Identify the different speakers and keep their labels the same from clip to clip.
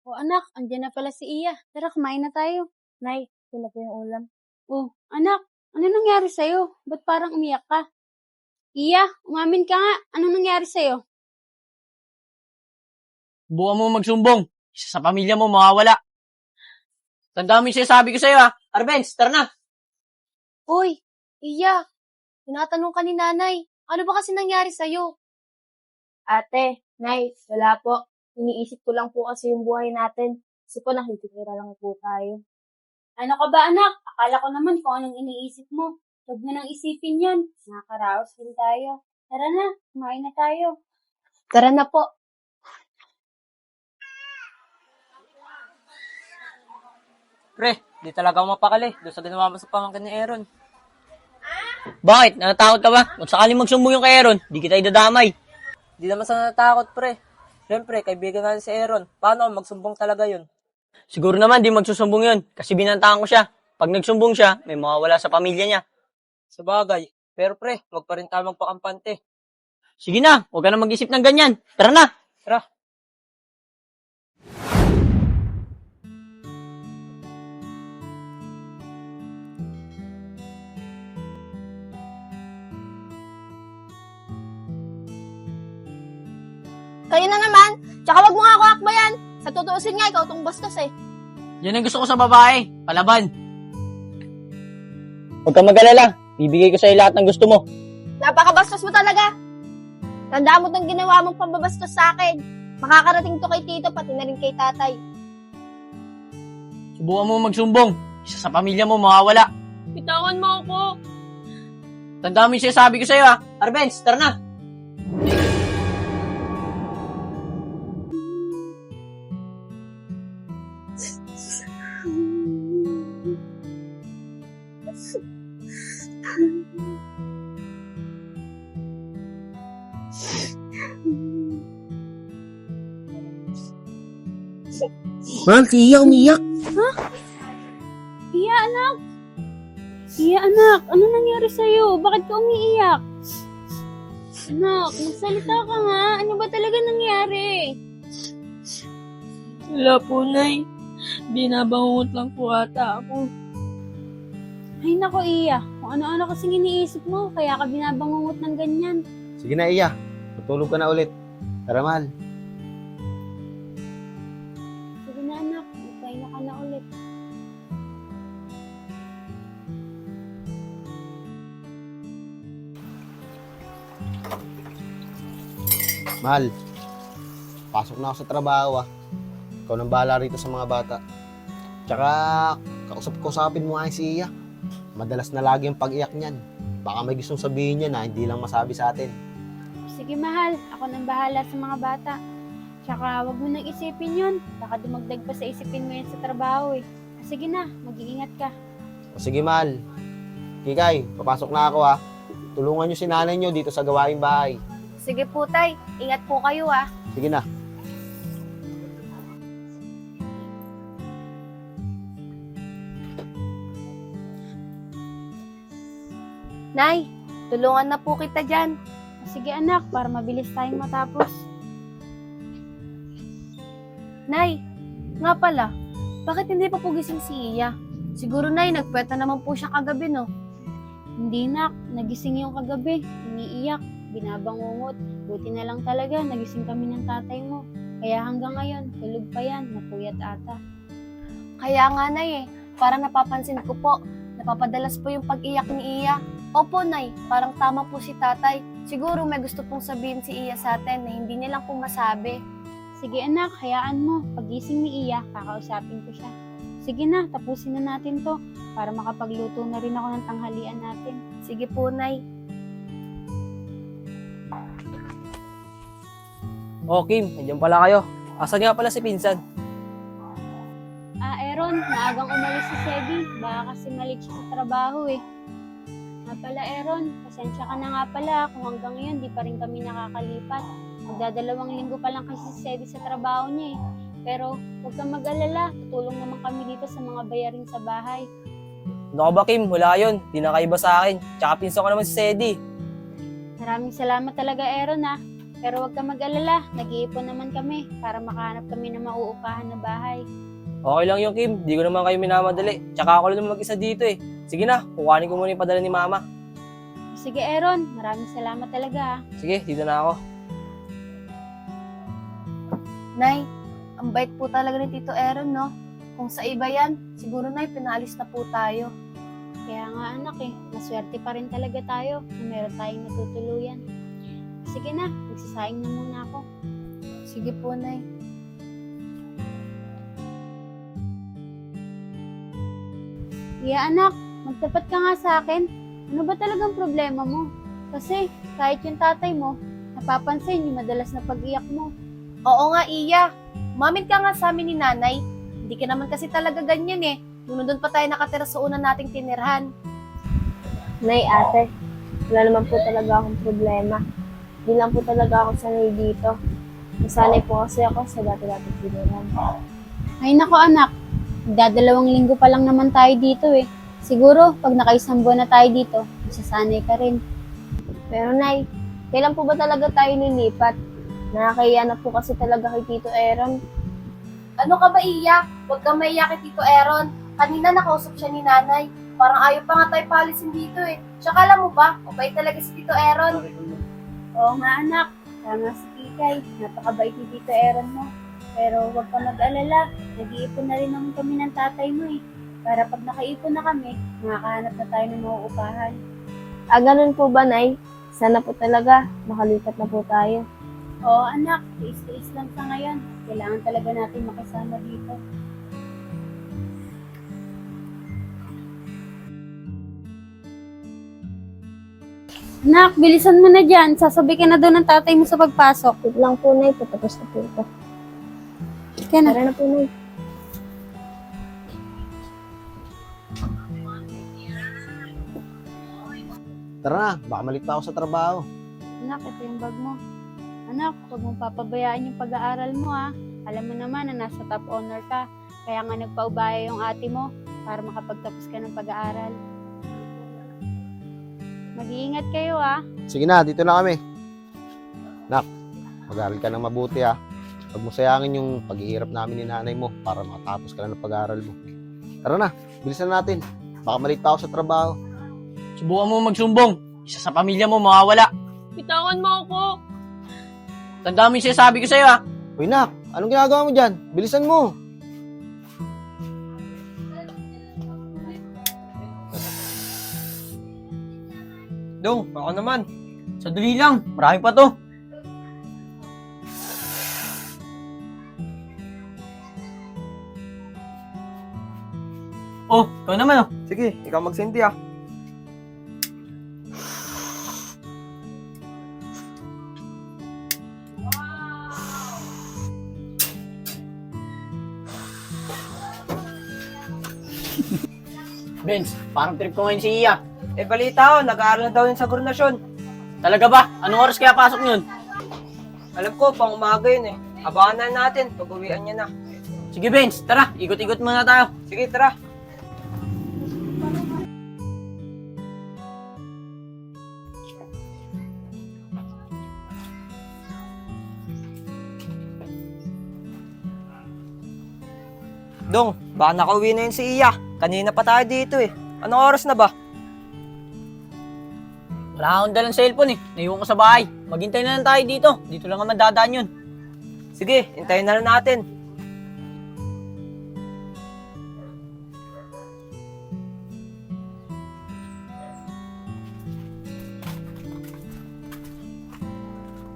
Speaker 1: O anak, andiyan na pala si Iya. Tara, kumain na tayo.
Speaker 2: Nay, sila po yung ulam.
Speaker 1: Oh, anak, ano nangyari sa'yo? Ba't parang umiyak ka? Iya, umamin ka nga. Anong nangyari sa'yo?
Speaker 3: Buwan mo magsumbong. Isa sa pamilya mo mawawala. Tandaan mo yung sinasabi ko sa'yo, ha? Arbenz, tara na.
Speaker 2: Uy, Iya, tinatanong ka ni nanay. Ano ba kasi nangyari sa'yo? Ate, Nay, wala po. Iniisip ko lang po kasi yung buhay natin. Kasi po nakikitira lang po tayo.
Speaker 1: Ano ka ba, anak? Akala ko naman kung anong iniisip mo. Huwag mo nang isipin yan. Nakakaraos din tayo. Tara na, kumain na tayo.
Speaker 2: Tara na po.
Speaker 3: Pre, di talaga ako mapakali. Doon sa ginawa mo sa pamangkin ni Aaron. Bakit? Natatakot ka ba? Kung sakaling magsumbong yung kay Aaron, di kita idadamay. Di naman sa natatakot, pre. Siyempre, kaibigan natin si Aaron. Paano kung magsumbong talaga yun? Siguro naman di magsusumbong yun kasi binantaan ko siya. Pag nagsumbong siya, may mawawala sa pamilya niya. Sa bagay. Pero pre, wag pa rin tayo magpakampante. Sige na, huwag ka na mag-isip ng ganyan. Tara na. Tara.
Speaker 2: Kayo na naman. Tsaka wag mo nga ako akbayan. Sa tutuusin nga, ikaw tong bastos eh.
Speaker 3: Yan ang gusto ko sa babae. Palaban. Huwag kang mag-alala. Bibigay ko sa'yo lahat ng gusto mo.
Speaker 2: Napakabastos mo talaga. Tandaan mo tong ginawa mong pambabastos sa akin. Makakarating to kay tito, pati na rin kay tatay.
Speaker 3: Subukan mo magsumbong. Isa sa pamilya mo mawawala.
Speaker 1: Bitawan mo ako.
Speaker 3: Tandaan mo yung sinasabi ko sa'yo, ha? Arbenz, tara na.
Speaker 4: Mahal, si Iya umiyak.
Speaker 1: Iya, anak. Iya, anak. Ano nangyari sa'yo? Bakit ka umiiyak? Anak, magsalita ka nga. Ano ba talaga nangyari?
Speaker 5: Wala po, Nay. Binabangungot lang po ata ako.
Speaker 1: Ay, nako, Iya. Kung ano-ano kasing iniisip mo, kaya ka binabangungot ng ganyan.
Speaker 4: Sige na, Iya. Matulog ka na ulit. Tara, mahal.
Speaker 1: Sige na, anak. Magpahinga ka na ulit.
Speaker 4: Mahal. Pasok na ako sa trabaho, ah. Ikaw nang bahala rito sa mga bata. Tsaka, kausapin mo nga si Iya. Madalas na lagi ang pag-iyak niyan. Baka may gustong sabihin niya na hindi lang masabi sa atin.
Speaker 1: Sige, mahal. Ako nang bahala sa mga bata. Tsaka, wag mo nang isipin yun. Baka dumagdag pa sa isipin mo yan sa trabaho eh. Sige na, mag-iingat ka.
Speaker 4: O sige, mahal. Kikay, papasok na ako, ah. Tulungan niyo si nanay niyo dito sa gawaing bahay.
Speaker 2: Sige po, tay. Ingat po kayo ah.
Speaker 4: Sige na.
Speaker 2: Nay, tulungan na po kita dyan.
Speaker 1: Sige, anak, para mabilis tayong matapos.
Speaker 2: Nay, nga pala, bakit hindi pa po gising si Iya? Siguro, Nay, nagpweta naman po siya kagabi, no?
Speaker 1: Hindi, nak. Nagising yung kagabi. Umiiyak. Binabangungot. Buti na lang talaga, nagising kami ng tatay mo. Kaya hanggang ngayon, tulog pa yan. Napuyat ata.
Speaker 2: Kaya nga, Nay, parang napapansin ko po, napapadalas po yung pag-iyak ni Iya. Opo, Nay, parang tama po si tatay. Siguro may gusto pong sabihin si Iya sa atin na hindi niya lang po masabi.
Speaker 1: Sige, anak. Hayaan mo. Pagising ni Iya, kakausapin ko siya. Sige na, tapusin na natin to para makapagluto na rin ako ng tanghalian natin.
Speaker 2: Sige po, Nay.
Speaker 3: Oh, Kim, nandiyan pala kayo. Asan nga pala si Pinsan?
Speaker 1: Aaron, maagang umalis si Sebi. Baka kasi malit siya sa trabaho eh. Nga pala, Aaron, pasensya ka na nga pala kung hanggang ngayon di pa rin kami nakakalipat. Magdadalawang linggo pa lang kasi si Sebi sa trabaho niya eh. Pero huwag kang mag-alala, tutulong naman kami dito sa mga bayarin sa bahay.
Speaker 3: Ano ka ba, Kim? Wala yun. Di na kaiba sa akin. Tsaka pinsan ko naman si Sedi.
Speaker 1: Maraming salamat talaga, Aaron ah. Pero huwag ka mag-alala, nag-iipon naman kami para makahanap kami ng mauupahan na bahay.
Speaker 3: Okay lang yung Kim, di ko naman kayo minamadali. Tsaka ako lang naman mag-isa dito eh. Sige na, kukuhanin ko muna yung padala ni Mama.
Speaker 1: Sige Aaron, maraming salamat talaga.
Speaker 3: Sige, dito na ako.
Speaker 2: Nay, ang bait po talaga ni Tito Aaron, no? Kung sa iba yan, siguro Nay, pinaalis na po tayo.
Speaker 1: Kaya nga anak maswerte pa rin talaga tayo na meron tayong natutuluyan. Sige na, magsasaing na muna ako.
Speaker 2: Sige po, Nay.
Speaker 1: Iya anak, magtapat ka nga sa akin. Ano ba talagang problema mo? Kasi kahit yung tatay mo, napapansin yung madalas na pag-iyak mo.
Speaker 2: Oo nga, Iya. Umamin ka nga sa amin ni Nanay. Hindi ka naman kasi talaga ganyan eh. Nung doon pa tayo nakatira sa una nating tinirhan. Nay, ate. Wala naman po talaga akong problema. Hindi lang po talaga ako sanay dito. Nasanay po kasi ako sa dati-dating tinirhan.
Speaker 1: Ay nako anak, magdadalawang linggo pa lang naman tayo dito eh. Siguro, pag nakaisang buwan na tayo dito, masasanay ka rin.
Speaker 2: Pero Nay, kailan po ba talaga tayo lilipat? Nakakahiya na po kasi talaga kay Tito Aaron. Ano ka ba, Iya? Huwag kang maiyak kay Tito Aaron. Kanina nakausap siya ni Nanay. Parang ayaw pa nga tayo palisin dito eh. Tsaka alam mo ba, mabait talaga si Tito Aaron.
Speaker 1: Oo nga anak, tama si Kikay. Napakabait ni Tito Aaron mo. Pero huwag ka mag-alala, nag-iipon na rin naman kami ng tatay mo eh. Para pag nakaipon na kami, makakahanap na tayo ng mauupahan.
Speaker 2: Ganun po ba, Nay? Sana po talaga, makalipat na po tayo.
Speaker 1: Oo anak, tiis-tiis lang sa ngayon. Kailangan talaga natin makisama dito. Anak, bilisan mo na dyan. Sasabay ka na doon ng tatay mo sa pagpasok.
Speaker 2: Wait lang po, Nay. Patapos na po ito.
Speaker 1: Kaya na.
Speaker 2: Tara na po, Nay.
Speaker 4: Tara na, baka malit pa ako sa trabaho.
Speaker 1: Anak, ito yung bag mo. Anak, huwag mong papabayaan yung pag-aaral mo ha. Alam mo naman na nasa top honor ka. Kaya nga nagpaubaya yung ate mo para makapagtapos ka ng pag-aaral. Mag-iingat kayo ha.
Speaker 4: Sige na, dito na kami. Nak, mag-aaral ka ng mabuti ha. Huwag mo sayangin yung paghihirap namin ni nanay mo para makatapos ka na ng pag-aaral mo. Tara na, bilisan natin. Baka malit pa ako sa trabaho.
Speaker 3: Subukan mo magsumbong. Isa sa pamilya mo mawawala.
Speaker 5: Bitawan mo ako.
Speaker 3: Tandaan mo yung sinasabi ko sa'yo ha.
Speaker 4: Uy, Nak, anong ginagawa mo dyan? Bilisan mo.
Speaker 3: Dong, ako naman. Sadali lang, marami pa to. Oh, ikaw naman oh.
Speaker 6: Sige, ikaw magsindi ah.
Speaker 3: Benz, parang trip ko ngayon si Iya.
Speaker 6: Balita ko, nag-aaral na daw yun sa gurnasyon.
Speaker 3: Talaga ba? Anong oras kaya pasok yun?
Speaker 6: Alam ko, pang umaga yun eh. Abangan na natin, pag-uwian niya na.
Speaker 3: Sige Benz, tara, ikot-ikot muna tayo.
Speaker 6: Sige, tara. Dong, baka nakauwi na yun si Iya. Kanina pa tayo dito eh. Anong oras na ba?
Speaker 3: Wala akong dalang cellphone eh. Naiwan ko sa bahay. Maghintay na lang tayo dito. Dito lang naman dadaan yun.
Speaker 6: Sige, hintayin na lang natin.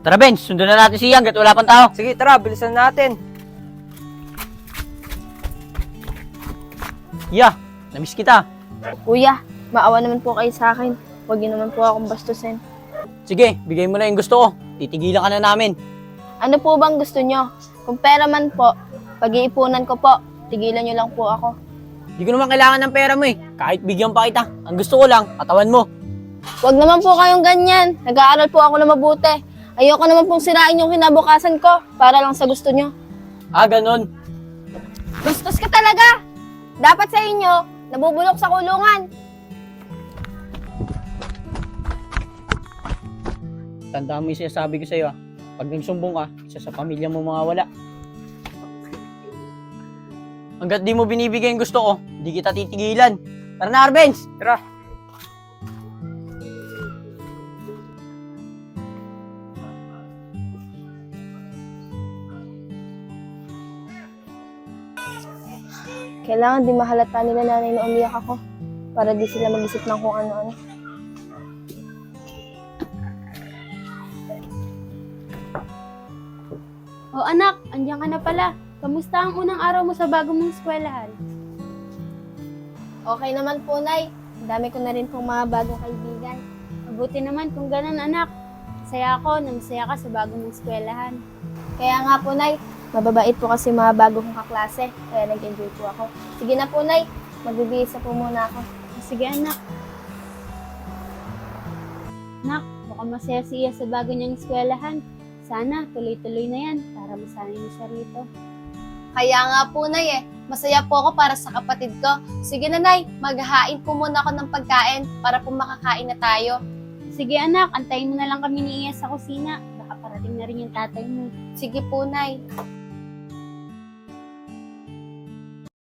Speaker 3: Tara Benz, sundan na natin si Yang at wala pang tao.
Speaker 6: Sige, tara, bilisan natin.
Speaker 3: Iya, namiss kita.
Speaker 2: Kuya, maawa naman po kayo sa akin. Huwag niyo naman po akong bastusin.
Speaker 3: Sige, bigay mo na yung gusto ko. Titigilan ka na namin.
Speaker 2: Ano po bang gusto nyo? Kung pera man po, pag-iipunan ko po, tigilan nyo lang po ako.
Speaker 3: Di ko naman kailangan ng pera mo eh. Kahit bigyan pa kita. Ang gusto ko lang, katawan mo.
Speaker 2: Huwag naman po kayong ganyan. Nag-aaral po ako na mabuti. Ayoko naman pong sirain yung kinabukasan ko para lang sa gusto nyo.
Speaker 3: Ah, ganun.
Speaker 2: Gustos ka talaga! Dapat sa inyo, nabubulok sa kulungan.
Speaker 3: Tandaan mo yung sinasabi ko sa'yo ah. Pag nagsumbong ka, isa sa pamilya mo mawawala. Hanggat di mo binibigay yung gusto ko, di kita titigilan. Tara na, Arbenz!
Speaker 6: Tara.
Speaker 2: Kailangan di mahalata nila nanay na umiyak ako para di sila mag-isip ng kung ano-ano.
Speaker 1: O anak, andiyan ka na pala. Kamusta ang unang araw mo sa bago mong eskwelahan?
Speaker 2: Okay naman po, Nay. Ang dami ko na rin pong mga bagong kaibigan.
Speaker 1: Mabuti naman kung ganun, anak. Masaya ako na masaya ka sa bago mong eskwelahan.
Speaker 2: Kaya nga po, Nay, mababait po kasi mga bago kong kaklase. Kaya nag-enjoy po ako. Sige na po, Nay. Magbibihis na po muna ako.
Speaker 1: Sige, anak. Anak, mukhang masaya siya sa bago niyang eskwelahan. Sana tuloy-tuloy na yan para masanay niya siya rito.
Speaker 2: Kaya nga po, Nay, masaya po ako para sa kapatid ko. Sige na, Nay. Maghahain po muna ako ng pagkain para po makakain na tayo.
Speaker 1: Sige, anak, antayin mo na lang kami ni Iya sa kusina. Baka parating na rin yung tatay mo.
Speaker 2: Sige po, Nay.